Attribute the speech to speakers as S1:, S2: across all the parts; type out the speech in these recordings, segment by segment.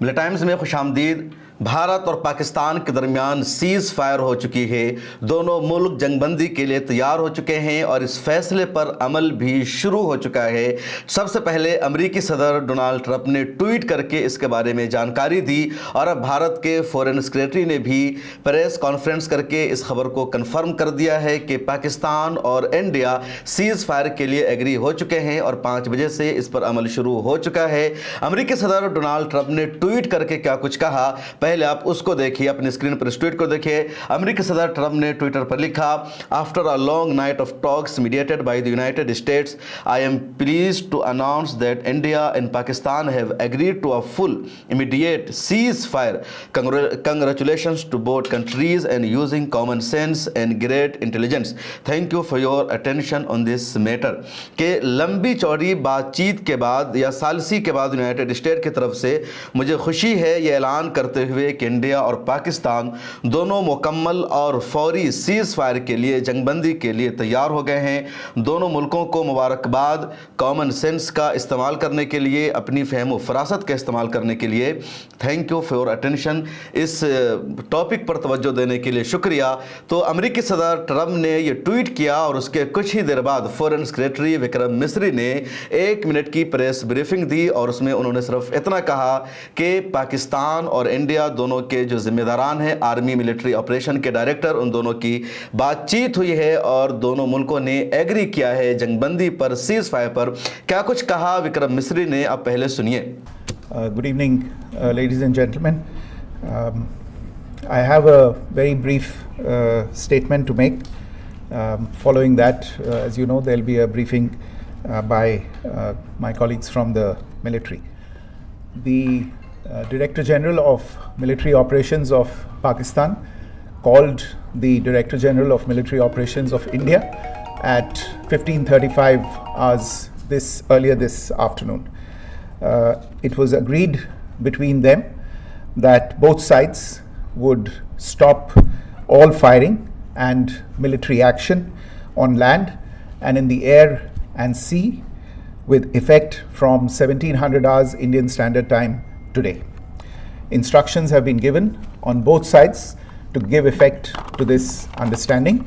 S1: Military times में खुशामदीद। भारत और पाकिस्तान के दरमियान सीज़ फायर हो चुकी है। दोनों मुल्क जंगबंदी के लिए तैयार हो चुके हैं और इस फैसले पर अमल भी शुरू हो चुका है। सबसे पहले अमेरिकी सदर डोनाल्ड ट्रंप ने ट्वीट करके इसके बारे में जानकारी दी और अब भारत के फॉरेन सेक्रेटरी ने भी प्रेस कॉन्फ्रेंस करके इस खबर को कन्फर्म कर दिया है कि पाकिस्तान और इंडिया सीज़ फायर के लिए एग्री हो चुके हैं और 5 बजे से इस पर अमल शुरू हो चुका है। अमेरिकी सदर डोनाल्ड ट्रंप ने ट्वीट करके क्या कुछ कहा, पहले आप उसको देखिए, अपनी स्क्रीन पर इस ट्वीट को देखिए। अमेरिकी सदर ट्रंप ने ट्विटर पर लिखा, after a long night of talks mediated by the United States, I am pleased to announce that India and Pakistan have agreed to a full immediate ceasefire. Congratulations to both countries and using common sense and great intelligence. Thank you for your attention on this matter. के लंबी चौड़ी बातचीत के बाद या सालसी के बाद United state की तरफ से मुझे खुशी है ये ऐलान करते हुए कि इंडिया और पाकिस्तान दोनों मुकम्मल और फौरी सीज़ फायर के लिए, जंगबंदी के लिए तैयार हो गए हैं। दोनों मुल्कों को मुबारकबाद कॉमन सेंस का इस्तेमाल करने के लिए, अपनी फ़हम फ़रासत का इस्तेमाल करने के लिए। Thank you for your attention. इस टॉपिक पर तवज्जो देने के लिए शुक्रिया। तो अमेरिकी सदर ट्रंप ने यह ट्वीट किया और उसके कुछ ही देर बाद फॉरेन सेक्रेटरी विक्रम मिस्री ने 1 मिनट की प्रेस ब्रीफिंग दी और उसमें उन्होंने सिर्फ इतना कहा कि पाकिस्तान और इंडिया दोनों के जो जिम्मेदारान हैं, आर्मी मिलिट्री ऑपरेशन के डायरेक्टर, उन दोनों की बातचीत हुई है और दोनों मुल्कों ने एग्री किया है जंगबंदी पर, सीज फायर पर। क्या कुछ कहा विक्रम मिस्री ने, आप पहले सुनिए।
S2: Good evening, ladies and gentlemen. I have a very brief statement to make. Following that, as you know, there will be a briefing by my colleagues from the military. The Director General of Military Operations of Pakistan called the Director General of Military Operations of India at 15:35 hours earlier this afternoon. It was agreed between them that both sides would stop all firing and military action on land and in the air and sea with effect from 1700 hours Indian Standard Time today. Instructions have been given on both sides to give effect to this understanding.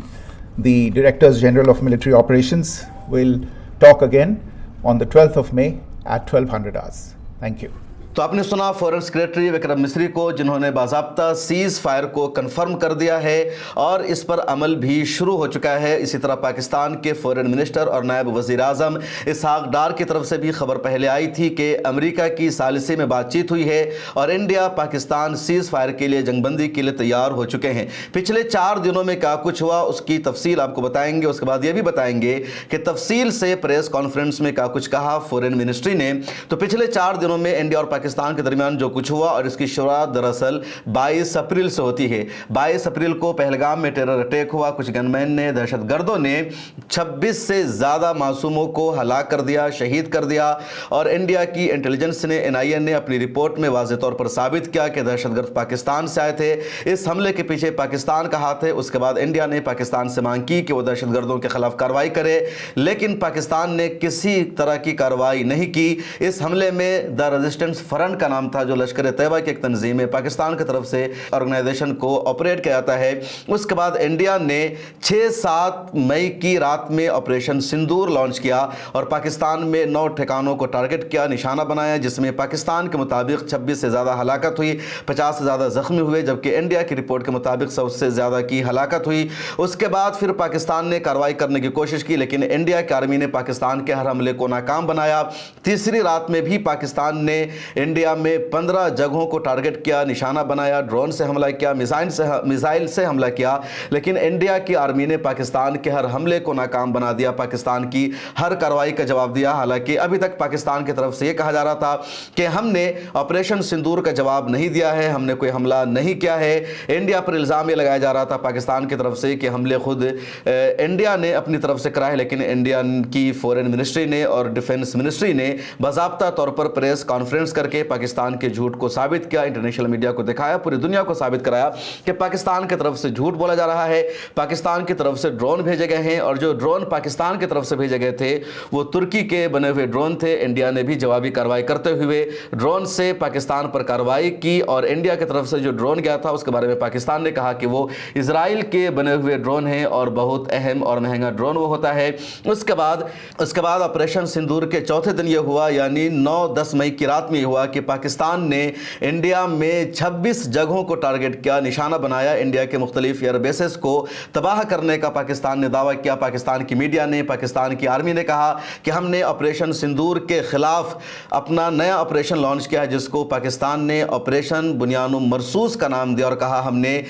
S2: The Directors General of Military Operations will talk again on the 12th of May at 1200 hours. Thank you.
S1: तो आपने सुना foreign secretary Vikram Misri को, जिन्होंने बाज़ाब्ता seize fire को confirm कर दिया है और इस पर अमल भी शुरू हो चुका है। इसी तरह पाकिस्तान के फॉरेन मिनिस्टर और नायब वज़ीर आज़म इसहाक डार की तरफ से भी खबर पहले आई थी कि अमेरिका की सालिसी में बातचीत हुई है और इंडिया पाकिस्तान सीज़ फायर के लिए, जंगबंदी के लिए तैयार हो चुके हैं। पिछले 4 दिनों में क्या कुछ हुआ उसकी तफसील आपको बताएंगे। उसके बाद ये भी बताएंगे कि तफसील से प्रेस कॉन्फ्रेंस में क्या कुछ कहा फॉरेन मिनिस्ट्री ने। तो पिछले 4 दिनों में इंडिया और पाकिस्तान के दरमियान जो कुछ हुआ, और इसकी शुरुआत दरअसल 22 अप्रैल से होती है। 22 अप्रैल को पहलगाम में टेरर अटैक हुआ। कुछ गनमैन ने, दहशतगर्दों ने 26 से ज़्यादा मासूमों को हलाक कर दिया, शहीद कर दिया और इंडिया की इंटेलिजेंस ने, NIA ने अपनी रिपोर्ट में वाज़ेह तौर पर साबित किया कि दहशतगर्द पाकिस्तान से आए थे। इस हमले के पीछे पाकिस्तान का हाथ है। उसके बाद इंडिया ने पाकिस्तान से मांग की कि वो दहशतगर्दों के खिलाफ कार्रवाई करे, लेकिन पाकिस्तान ने किसी तरह की कार्रवाई नहीं की। इस हमले में द रेजिस्टेंस फ्रंट का नाम था, जो लश्कर तैयबा की एक तंजीम है, पाकिस्तान की तरफ से ऑर्गेनाइजेशन को ऑपरेट किया जाता है। उसके बाद इंडिया ने 6-7 मई की रात में ऑपरेशन सिंदूर लॉन्च किया और पाकिस्तान में 9 ठिकानों को टारगेट किया, निशाना बनाया, जिसमें पाकिस्तान के मुताबिक 26 से ज़्यादा हलाकत हुई, 50 से ज़्यादा जख्मी हुए, जबकि इंडिया की रिपोर्ट के मुताबिक 100 से ज़्यादा की हलाकत हुई। उसके बाद फिर पाकिस्तान ने कार्रवाई करने की कोशिश की, लेकिन इंडिया की आर्मी ने पाकिस्तान के हर हमले को नाकाम बनाया। तीसरी रात में भी पाकिस्तान ने इंडिया में 15 जगहों को टारगेट किया, निशाना बनाया, ड्रोन से हमला किया, मिसाइल से हमला किया, लेकिन इंडिया की आर्मी ने पाकिस्तान के हर हमले को नाकाम बना दिया, पाकिस्तान की हर कार्रवाई का जवाब दिया। हालांकि अभी तक पाकिस्तान की तरफ से यह कहा जा रहा था कि हमने ऑपरेशन सिंदूर का जवाब नहीं दिया है, हमने कोई हमला नहीं किया है। इंडिया पर इल्ज़ाम ये लगाया जा रहा था पाकिस्तान की तरफ से कि हमले खुद इंडिया ने अपनी तरफ से कराए, लेकिन इंडिया की फॉरेन मिनिस्ट्री ने और डिफेंस मिनिस्ट्री ने बाज़ाब्ता तौर पर प्रेस कॉन्फ्रेंस करके करके पाकिस्तान के झूठ को साबित किया, इंटरनेशनल मीडिया को दिखाया, पूरी दुनिया को साबित कराया कि पाकिस्तान की तरफ से झूठ बोला जा रहा है, पाकिस्तान की तरफ से ड्रोन भेजे गए हैं और जो ड्रोन पाकिस्तान की तरफ से भेजे गए थे वो तुर्की के बने हुए ड्रोन थे। इंडिया ने भी जवाबी कार्रवाई करते हुए ड्रोन से पाकिस्तान पर कार्रवाई की और इंडिया की तरफ से जो ड्रोन गया था उसके बारे में पाकिस्तान ने कहा कि वो इजराइल के बने हुए ड्रोन हैं और बहुत अहम और महंगा ड्रोन वो होता है। उसके बाद ऑपरेशन सिंदूर के चौथे दिन यह हुआ, यानी 9-10 मई की रात में हुआ कि पाकिस्तान ने इंडिया में 26 जगहों को टारगेट किया, निशाना बनाया। इंडिया के मुख्तलिफ एयर बेसेस को तबाह करने का पाकिस्तान ने दावा किया। पाकिस्तान की मीडिया ने, पाकिस्तान की आर्मी ने कहा कि हमने ऑपरेशन सिंदूर के खिलाफ अपना नया ऑपरेशन लॉन्च किया है जिसको पाकिस्तान ने ऑपरेशन बुनियानुम मरसूस का नाम दिया और कहा हमने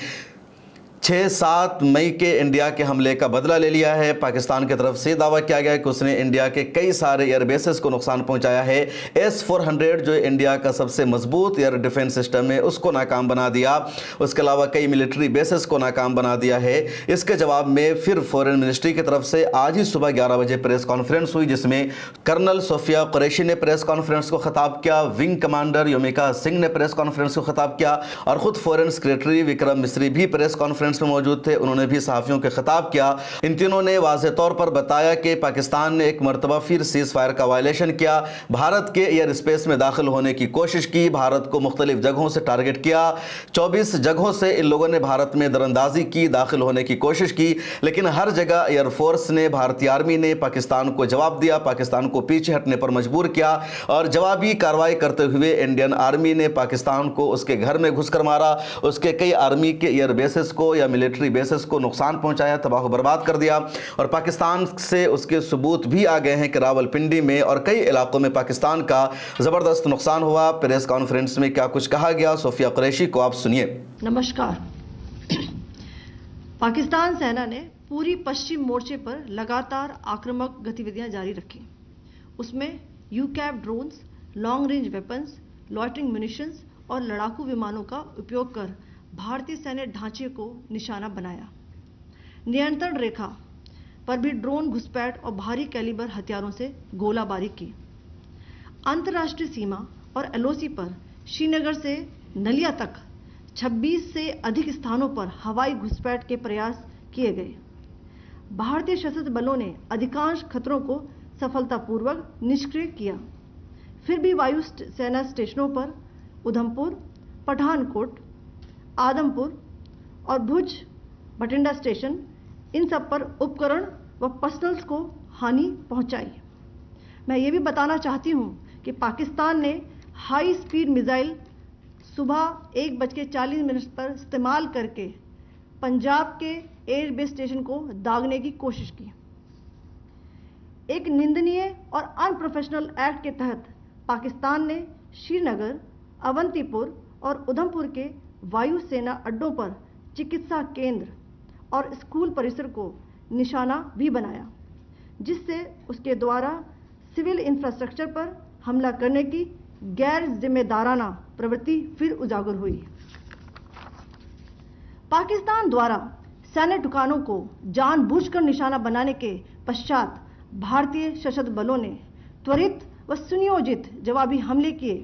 S1: 6-7 मई के इंडिया के हमले का बदला ले लिया है। पाकिस्तान की तरफ से दावा किया गया कि उसने इंडिया के कई सारे एयर बेसेस को नुकसान पहुंचाया है। S-400 जो इंडिया का सबसे मजबूत एयर डिफेंस सिस्टम है उसको नाकाम बना दिया। उसके अलावा कई मिलिट्री बेसेस को नाकाम बना दिया है। इसके जवाब में फिर फॉरेन मिनिस्ट्री की तरफ से आज ही सुबह 11 बजे प्रेस कॉन्फ्रेंस हुई जिसमें कर्नल सोफिया कुरैशी ने प्रेस कॉन्फ्रेंस को खिताब किया, विंग कमांडर योमिका सिंह ने प्रेस कॉन्फ्रेंस को खिताब किया और खुद फॉरेन सेक्रेटरी विक्रम मिस्री भी प्रेस कॉन्फ्रेंस में मौजूद थे। उन्होंने भी सहाफियों के खिताब किया। इन तीनों ने वाज़ेह तौर पर बताया कि पाकिस्तान ने एक मरतबा फिर सीज फायर का वायलेशन किया, भारत के एयर स्पेस में दाखिल होने की कोशिश की, भारत को मुख्तलिफ जगहों से टारगेट किया। 24 जगहों से इन लोगों ने भारत में दरअंदाजी की, दाखिल होने की कोशिश की, लेकिन हर जगह एयरफोर्स ने, भारतीय आर्मी ने पाकिस्तान को जवाब दिया, पाकिस्तान को पीछे हटने पर मजबूर किया और जवाबी कार्रवाई करते हुए इंडियन आर्मी ने पाकिस्तान को उसके घर में घुसकर मारा, उसके कई आर्मी के एयर बेसेस को या मिलिट्री बेसेस को नुकसान पहुंचाया, तबाह बर्बाद कर दिया और पाकिस्तान से उसके सबूत भी आ गए हैं कि रावलपिंडी में और कई इलाकों में पाकिस्तान का ज़बरदस्त नुकसान हुआ। प्रेस कॉन्फ्रेंस में क्या कुछ कहा गया, सोफिया कुरैशी को आप सुनिए।
S3: नमस्कार। पाकिस्तान सेना ने पूरी पश्चिम मोर्चे पर लगातार आक्रामक गतिविधियां जारी रखी। उसमें UCAV drones, long range weapons, loitering munitions और लड़ाकू विमानों का उपयोग कर भारतीय सैन्य ढांचे को निशाना बनाया। नियंत्रण रेखा पर भी ड्रोन घुसपैठ और भारी कैलिबर हथियारों से गोलाबारी की। अंतर्राष्ट्रीय सीमा और एलओसी पर श्रीनगर से नलिया तक 26 से अधिक स्थानों पर हवाई घुसपैठ के प्रयास किए गए। भारतीय सशस्त्र बलों ने अधिकांश खतरों को सफलतापूर्वक निष्क्रिय किया। फिर भी वायु सेना स्टेशनों पर उधमपुर, पठानकोट, आदमपुर और भुज बठिंडा स्टेशन, इन सब पर उपकरण व पर्सनल्स को हानि पहुंचाई। मैं ये भी बताना चाहती हूं कि पाकिस्तान ने हाई स्पीड मिसाइल सुबह 1:40 पर इस्तेमाल करके पंजाब के एयरबेस स्टेशन को दागने की कोशिश की। एक निंदनीय और अनप्रोफेशनल एक्ट के तहत पाकिस्तान ने श्रीनगर, अवंतीपुर और उधमपुर के वायुसेना अड्डों पर चिकित्सा केंद्र और स्कूल परिसर को निशाना भी बनाया, जिससे उसके द्वारा सिविल इंफ्रास्ट्रक्चर पर हमला करने की गैर जिम्मेदाराना प्रवृत्ति फिर उजागर हुई। पाकिस्तान द्वारा सैन्य ठिकानों को जानबूझकर निशाना बनाने के पश्चात भारतीय सशस्त्र बलों ने त्वरित व सुनियोजित जवाबी हमले किए।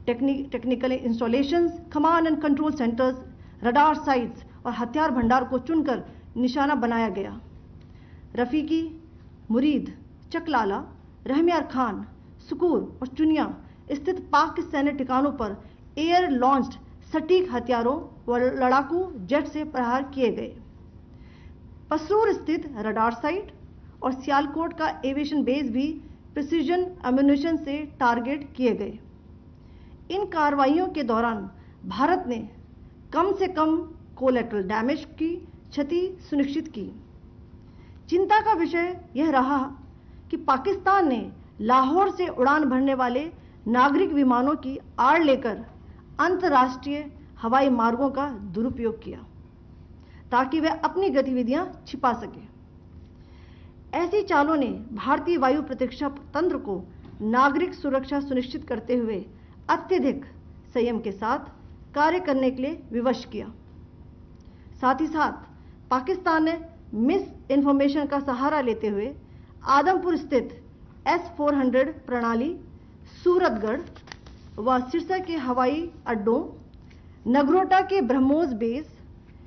S3: Technical installations, command and control centres, radar sites और हथियार भंडार को चुनकर निशाना बनाया गया। रफीकी, मुरीद, चकलाला, रहमियार खान, सुकूर और चुनिया स्थित पाक के सैन्य ठिकानों पर एयर लॉन्च्ड सटीक हथियारों व लड़ाकू जेट से प्रहार किए गए। पसरूर स्थित रडार साइट और सियालकोट का एविएशन बेस भी प्रिसीजन एम्यूनिशन से टारगेट किए गए। इन कार्रवाइयों के दौरान भारत ने कम से कम कोलैटरल डैमेज की क्षति सुनिश्चित की। चिंता का विषय यह रहा कि पाकिस्तान ने लाहौर से उड़ान भरने वाले नागरिक विमानों की आड़ लेकर अंतर्राष्ट्रीय हवाई मार्गों का दुरुपयोग किया ताकि वह अपनी गतिविधियां छिपा सके। ऐसी चालों ने भारतीय वायु प्रतिरक्षा तंत्र को नागरिक सुरक्षा सुनिश्चित करते हुए अत्यधिक संयम के साथ कार्य करने के लिए विवश किया। साथ ही साथ पाकिस्तान ने मिस इन्फॉर्मेशन का सहारा लेते हुए आदमपुर स्थित S-400 प्रणाली, सूरतगढ़, व सिरसा के हवाई अड्डों, नगरोटा के ब्रह्मोस बेस,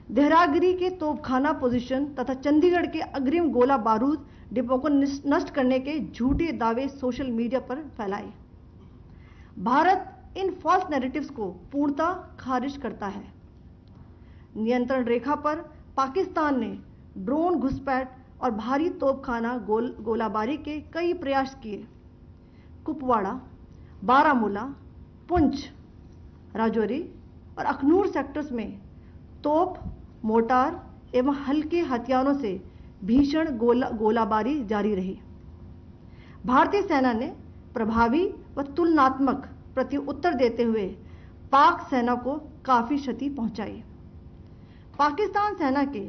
S3: देहरागिरी के तोपखाना पोजीशन तथा चंडीगढ़ के अग्रिम गोला बारूद डिपो को नष्ट करने के झूठे दावे सोशल मीडिया पर फैलाए। भारत इन फॉल्स नैरेटिव्स को पूर्णतः खारिज करता है। नियंत्रण रेखा पर पाकिस्तान ने ड्रोन घुसपैठ और भारी तोपखाना गोलाबारी के कई प्रयास किए। कुपवाड़ा, बारामूला, पुंछ, राजौरी और अखनूर सेक्टर्स में तोप, मोर्टार एवं हल्के हथियारों से भीषण गोलाबारी जारी रही। भारतीय सेना ने प्रभावी व तुलनात्मक प्रत्युत्तर देते हुए पाक सेना को काफी क्षति पहुंचाई। पाकिस्तान सेना के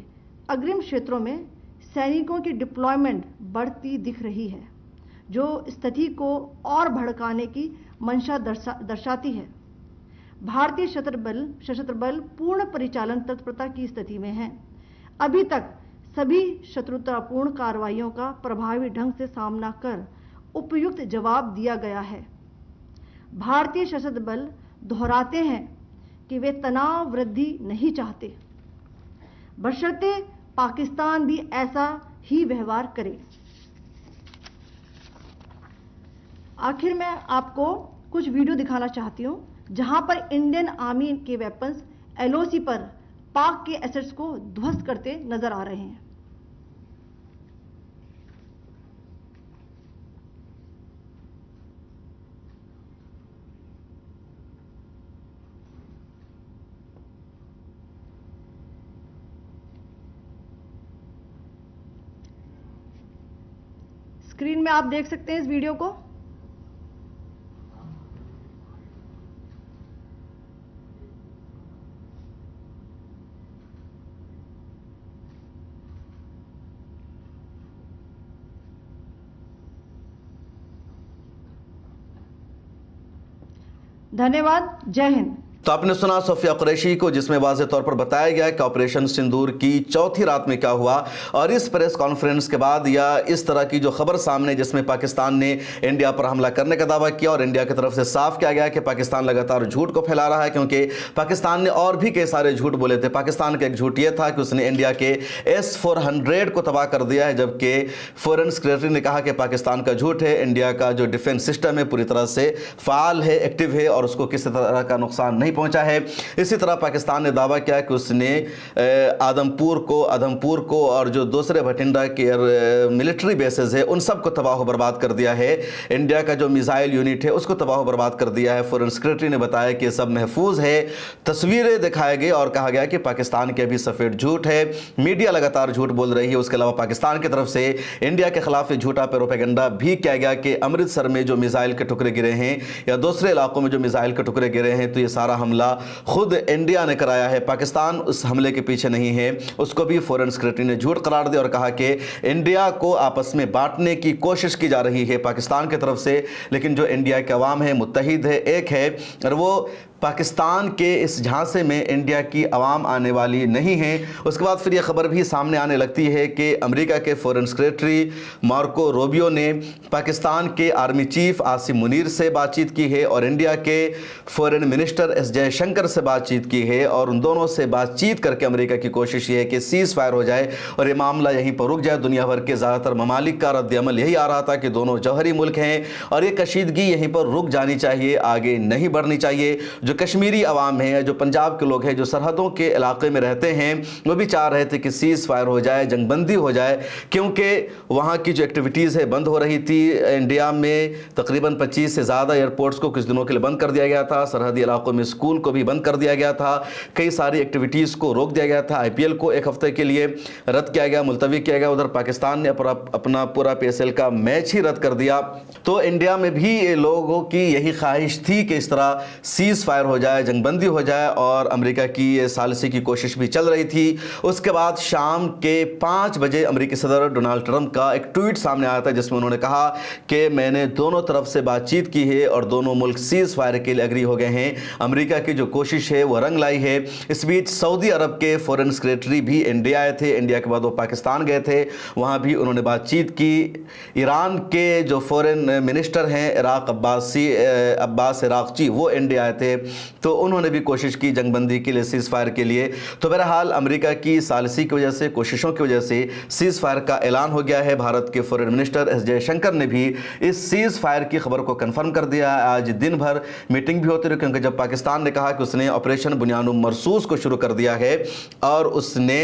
S3: अग्रिम क्षेत्रों में सैनिकों की डिप्लॉयमेंट बढ़ती दिख रही है, जो स्थिति को और भड़काने की मंशा दर्शाती है। भारतीय सशस्त्र बल पूर्ण परिचालन तत्परता की स्थिति में है। अभी तक सभी शत्रुतापूर्ण कार्रवाइयों का प्रभावी ढंग से सामना कर उपयुक्त जवाब दिया गया है। भारतीय सशस्त्र बल दोहराते हैं कि वे तनाव वृद्धि नहीं चाहते, बशर्ते पाकिस्तान भी ऐसा ही व्यवहार करे। आखिर में आपको कुछ वीडियो दिखाना चाहती हूं, जहां पर इंडियन आर्मी के वेपन्स एलओसी पर पाक के एसेट्स को ध्वस्त करते नजर आ रहे हैं। स्क्रीन में आप देख सकते हैं इस वीडियो को। धन्यवाद। जय हिंद।
S1: तो आपने सुना सोफिया कुरैशी को, जिसमें वाज़ेह तौर पर बताया गया कि ऑपरेशन सिंदूर की चौथी रात में क्या हुआ। और इस प्रेस कॉन्फ्रेंस के बाद या इस तरह की जो खबर सामने, जिसमें पाकिस्तान ने इंडिया पर हमला करने का दावा किया और इंडिया की तरफ से साफ किया गया कि पाकिस्तान लगातार झूठ को फैला रहा है, क्योंकि पाकिस्तान ने और भी कई सारे झूठ बोले थे। पाकिस्तान का एक झूठ यह था कि उसने इंडिया के S-400 को तबाह कर दिया है, जबकि फॉरेन सेक्रेटरी ने कहा कि पाकिस्तान का झूठ है, इंडिया का जो डिफेंस सिस्टम है पूरी तरह से फाल है, एक्टिव है और उसको किसी तरह का नुकसान नहीं पहुंचा है। इसी तरह पाकिस्तान ने दावा किया कि उसने अधमपुर को और जो दूसरे भटिंडा के मिलिट्री बेसेस है उन सबको तबाह बर्बाद कर दिया है। इंडिया का जो मिसाइल यूनिट है उसको तबाह बर्बाद कर दिया है। फॉरेन सेक्रेटरी ने बताया कि सब महफूज है। तस्वीरें दिखाए गए और कहा गया कि पाकिस्तान के भी सफेद झूठ है, मीडिया लगातार झूठ बोल रही है। उसके अलावा पाकिस्तान की तरफ से इंडिया के खिलाफ झूठा प्रोपेगेंडा भी किया गया कि अमृतसर में जो मिसाइल के टुकड़े गिरे हैं या दूसरे इलाकों में जो मिसाइल के टुकड़े गिरे हैं तो ये सारा हमला खुद इंडिया ने कराया है, पाकिस्तान उस हमले के पीछे नहीं है। उसको भी फॉरेन सेक्रेटरी ने झूठ करार दिया और कहा कि इंडिया को आपस में बांटने की कोशिश की जा रही है पाकिस्तान की तरफ से, लेकिन जो इंडिया के अवाम है मुत्तहिद है, एक है, और वो पाकिस्तान के इस झांसे में इंडिया की आवाम आने वाली नहीं है। उसके बाद फिर यह खबर भी सामने आने लगती है कि अमेरिका के फॉरेन सेक्रेटरी मार्को रूबियो ने पाकिस्तान के आर्मी चीफ आसिम मुनीर से बातचीत की है और इंडिया के फॉरेन मिनिस्टर एस जयशंकर से बातचीत की है और उन दोनों से बातचीत करके अमेरिका की कोशिश ये है कि सीज़ फायर हो जाए और ये मामला यहीं पर रुक जाए। दुनिया भर के ज़्यादातर ममालिक का रद्द-ए-अमल यही आ रहा था कि दोनों जौहरी मुल्क हैं और ये कशीदगी यहीं पर रुक जानी चाहिए, आगे नहीं बढ़नी चाहिए। जो कश्मीरी अवाम है, जो पंजाब के लोग हैं, जो सरहदों के इलाके में रहते हैं, वो भी चाह रहे थे कि सीज़ फायर हो जाए, जंगबंदी हो जाए, क्योंकि वहाँ की जो एक्टिविटीज़ है बंद हो रही थी। इंडिया में तकरीबन 25 से ज़्यादा एयरपोर्ट्स को कुछ दिनों के लिए बंद कर दिया गया था, सरहदी इलाकों में स्कूल को भी बंद कर दिया गया था, कई सारी एक्टिविटीज़ को रोक दिया गया था। IPL को एक हफ्ते के लिए रद्द किया गया, मुलतवी किया गया। उधर पाकिस्तान ने अपना पूरा PSL का मैच ही रद्द कर दिया। तो इंडिया में भी लोगों की यही ख्वाहिश थी कि इस तरह सीज़ फायर फायर हो जाए, जंगबंदी हो जाए, और अमेरिका की ये सालिसी की कोशिश भी चल रही थी। उसके बाद शाम के 5 बजे अमेरिकी सदर डोनाल्ड ट्रंप का एक ट्वीट सामने आया था जिसमें उन्होंने कहा कि मैंने दोनों तरफ से बातचीत की है और दोनों मुल्क सीज फायर के लिए एग्री हो गए हैं। अमेरिका की जो कोशिश है वो रंग लाई है। इस बीच सऊदी अरब के फॉरेन सेक्रेटरी भी इंडिया आए थे। इंडिया के बाद वो पाकिस्तान गए थे, वहाँ भी उन्होंने बातचीत की। ईरान के जो फॉरेन मिनिस्टर हैं अब्बास इराक़ची, वो इंडिया आए थे, तो उन्होंने भी कोशिश की जंगबंदी के लिए, सीज़ फायर के लिए। तो बहरहाल अमेरिका की सालिसी की वजह से, कोशिशों की वजह से सीज़ फायर का ऐलान हो गया है। भारत के फॉरेन मिनिस्टर एस जयशंकर ने भी इस सीज़ फायर की खबर को कंफर्म कर दिया। आज दिन भर मीटिंग भी होती रही, क्योंकि जब पाकिस्तान ने कहा कि उसने ऑपरेशन बुनियानुम मरसूस को शुरू कर दिया है और उसने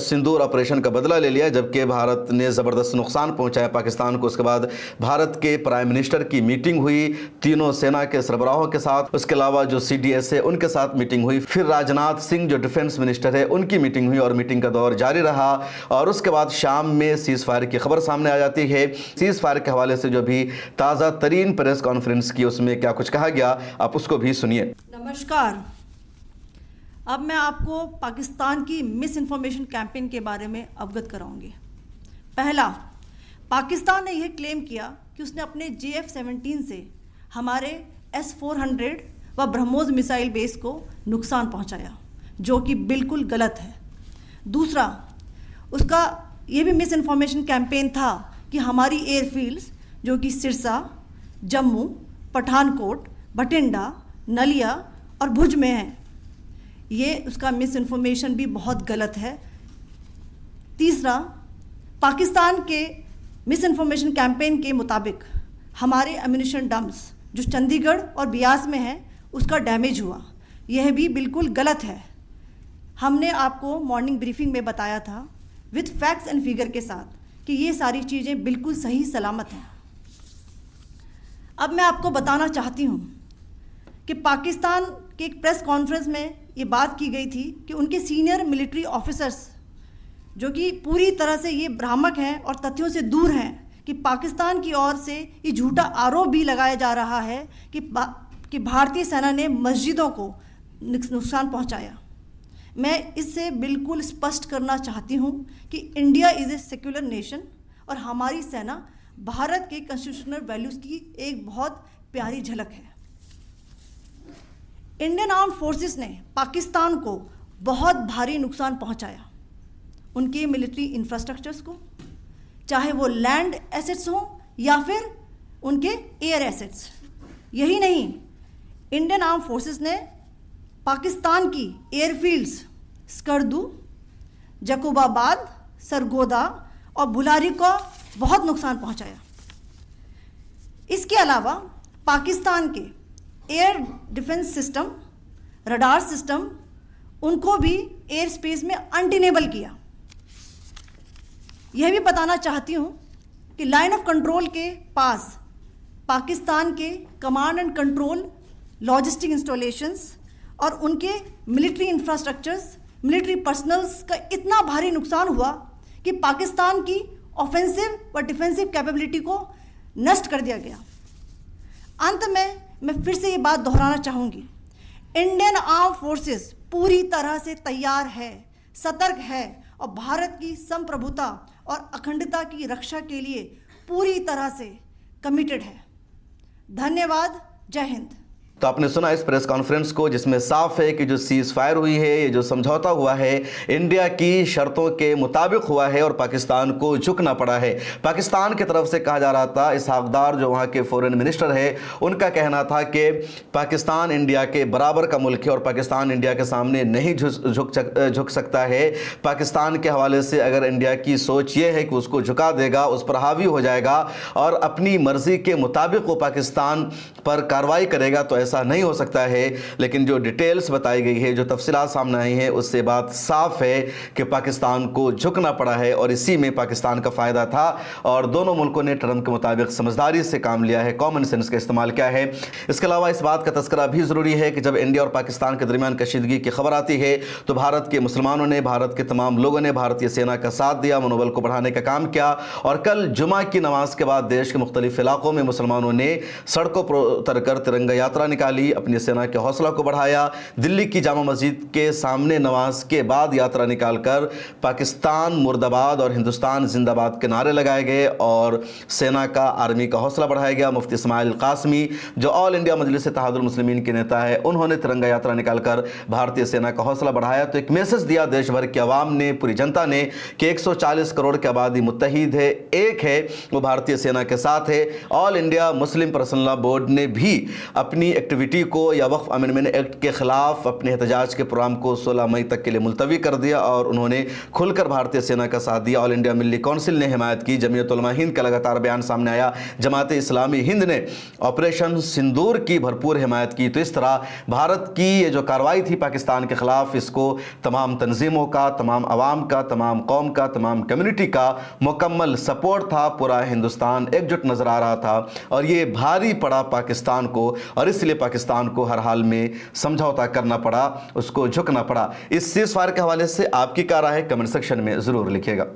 S1: सिंदूर ऑपरेशन का बदला ले लिया, जबकि भारत ने ज़बरदस्त नुकसान पहुंचाया पाकिस्तान को। उसके बाद भारत के प्राइम मिनिस्टर की मीटिंग हुई तीनों सेना के सरबराहों के साथ, उसके अलावा जो CDS है उनके साथ मीटिंग हुई। फिर राजनाथ सिंह जो डिफेंस मिनिस्टर है उनकी मीटिंग हुई और मीटिंग का दौर जारी रहा। और उसके बाद शाम में सीज़ फायर की खबर सामने आ जाती है। सीज़ फायर के हवाले से जो भी ताज़ा तरीन प्रेस कॉन्फ्रेंस की, उसमें क्या कुछ कहा गया, आप उसको भी सुनिए।
S4: नमस्कार। अब मैं आपको पाकिस्तान की मिस इन्फॉर्मेशन कैंपेन के बारे में अवगत कराऊंगी। पहला, पाकिस्तान ने यह क्लेम किया कि उसने अपने JF-17 से हमारे S-400 व ब्रह्मोस मिसाइल बेस को नुकसान पहुंचाया, जो कि बिल्कुल गलत है। दूसरा, उसका ये भी मिस इन्फॉर्मेशन कैंपेन था कि हमारी एयरफील्ड्स जो कि सिरसा, जम्मू, पठानकोट, बठिंडा, नलिया और भुज में हैं, ये उसका मिस इन्फॉर्मेशन भी बहुत गलत है। तीसरा, पाकिस्तान के मिस इन्फॉर्मेशन कैंपेन के मुताबिक हमारे एम्यूनिशन डम्प्स जो चंडीगढ़ और बियास में हैं उसका डैमेज हुआ, यह भी बिल्कुल गलत है। हमने आपको मॉर्निंग ब्रीफिंग में बताया था विथ फैक्ट्स एंड फिगर के साथ कि ये सारी चीज़ें बिल्कुल सही सलामत हैं। अब मैं आपको बताना चाहती हूँ कि पाकिस्तान के एक प्रेस कॉन्फ्रेंस में ये बात की गई थी कि उनके सीनियर मिलिट्री ऑफिसर्स जो कि पूरी तरह से ये भ्रामक हैं और तथ्यों से दूर हैं कि पाकिस्तान की ओर से ये झूठा आरोप भी लगाया जा रहा है कि भारतीय सेना ने मस्जिदों को नुकसान पहुंचाया। मैं इससे बिल्कुल स्पष्ट करना चाहती हूं कि India is a secular nation और हमारी सेना भारत के कॉन्स्टिट्यूशनल वैल्यूज़ की एक बहुत प्यारी झलक है। इंडियन आर्म्ड फोर्सेस ने पाकिस्तान को बहुत भारी नुकसान पहुंचाया, उनके मिलिट्री इंफ्रास्ट्रक्चर्स को, चाहे वो लैंड एसेट्स हों या फिर उनके एयर एसेट्स। यही नहीं, इंडियन आर्म फोर्सेस ने पाकिस्तान की एयरफील्ड्स स्कर्दू, जकोबाबाद, सरगोदा और बुलारी को बहुत नुकसान पहुंचाया। इसके अलावा पाकिस्तान के air defence system, radar system, उनको भी एयर स्पेस में अनटेनेबल किया। यह भी बताना चाहती हूँ कि लाइन ऑफ कंट्रोल के पास पाकिस्तान के command and control logistic installations और उनके मिलिट्री इंफ्रास्ट्रक्चर्स, मिलिट्री पर्सनल्स का इतना भारी नुकसान हुआ कि पाकिस्तान की ऑफेंसिव व डिफेंसिव कैपेबिलिटी को नष्ट कर दिया गया। अंत में मैं फिर से ये बात दोहराना चाहूँगी, इंडियन आर्म फोर्सेस पूरी तरह से तैयार है, सतर्क है और भारत की संप्रभुता और अखंडता की रक्षा के लिए पूरी तरह से कमिटेड है। धन्यवाद। जय हिंद।
S1: तो आपने सुना इस प्रेस कॉन्फ्रेंस को, जिसमें साफ है कि जो सीज़ फायर हुई है, ये जो समझौता हुआ है, इंडिया की शर्तों के मुताबिक हुआ है और पाकिस्तान को झुकना पड़ा है। पाकिस्तान की तरफ से कहा जा रहा था, इसहाक डार जो वहाँ के फॉरेन मिनिस्टर है, उनका कहना था कि पाकिस्तान इंडिया के बराबर का मुल्क है और पाकिस्तान इंडिया के सामने नहीं झुक सकता है। पाकिस्तान के हवाले से अगर इंडिया की सोच ये है कि उसको झुका देगा, उस पर हावी हो जाएगा और अपनी मर्जी के मुताबिक वो पाकिस्तान पर कार्रवाई करेगा, तो ऐसा नहीं हो सकता है। लेकिन जो डिटेल्स बताई गई है, जो तफसीलात सामने आई हैं, उससे बात साफ है कि पाकिस्तान को झुकना पड़ा है और इसी में पाकिस्तान का फ़ायदा था और दोनों मुल्कों ने ट्रंप के मुताबिक समझदारी से काम लिया है, कॉमन सेंस का इस्तेमाल किया है। इसके अलावा इस बात का तस्करा भी ज़रूरी है कि जब इंडिया और पाकिस्तान के दरमियान कशीदगी की खबर आती है तो भारत के मुसलमानों ने, भारत के तमाम लोगों ने भारतीय सेना का साथ दिया, मनोबल को बढ़ाने का काम किया। और कल जुमा की नमाज के बाद देश के मुख्तलिफ इलाकों में मुसलमानों ने सड़कों पर उतर कर तिरंगा यात्रा निकाली, अपनी सेना के हौसला को बढ़ाया। दिल्ली की जामा मस्जिद के सामने नमाज के बाद यात्रा निकालकर पाकिस्तान मुर्दाबाद और हिंदुस्तान जिंदाबाद के नारे लगाए गए और सेना का, आर्मी का हौसला बढ़ाया गया। मुफ्ती इस्माइल कासमी जो ऑल इंडिया मजलिस इत्तेहादुल मुस्लिमीन के नेता है, उन्होंने तिरंगा यात्रा निकालकर भारतीय सेना का हौसला बढ़ाया। तो एक मैसेज दिया देश भर की आवाम ने, पूरी जनता ने कि 140 करोड़ की आबादी मुत्तहिद है, एक है, वो भारतीय सेना के साथ है। All India Muslim personal law board ने भी अपनी एक्टिविटी को या वक्फ अमेंडमेंट एक्ट के खिलाफ अपने एहतजाज के प्रोग्राम को 16 मई तक के लिए मुलतवी कर दिया और उन्होंने खुलकर भारतीय सेना का साथ दिया। ऑल इंडिया मिल्ली काउंसिल ने हिमायत की, जमीयत उलमा हिंद का लगातार बयान सामने आया, जमात इस्लामी हिंद ने ऑपरेशन सिंदूर की भरपूर हिमायत की। तो इस तरह भारत की ये जो कार्रवाई थी पाकिस्तान के खिलाफ, इसको तमाम तंजीमों का, तमाम अवाम का, तमाम कौम का, तमाम कम्युनिटी का मुकम्मल सपोर्ट था। पूरा हिंदुस्तान एकजुट नजर आ रहा था और ये भारी पड़ा पाकिस्तान को और इसलिए पाकिस्तान को हर हाल में समझौता करना पड़ा, उसको झुकना पड़ा। इस सीज़ फायर के हवाले से आपकी क्या राय है, कमेंट सेक्शन में ज़रूर लिखिएगा।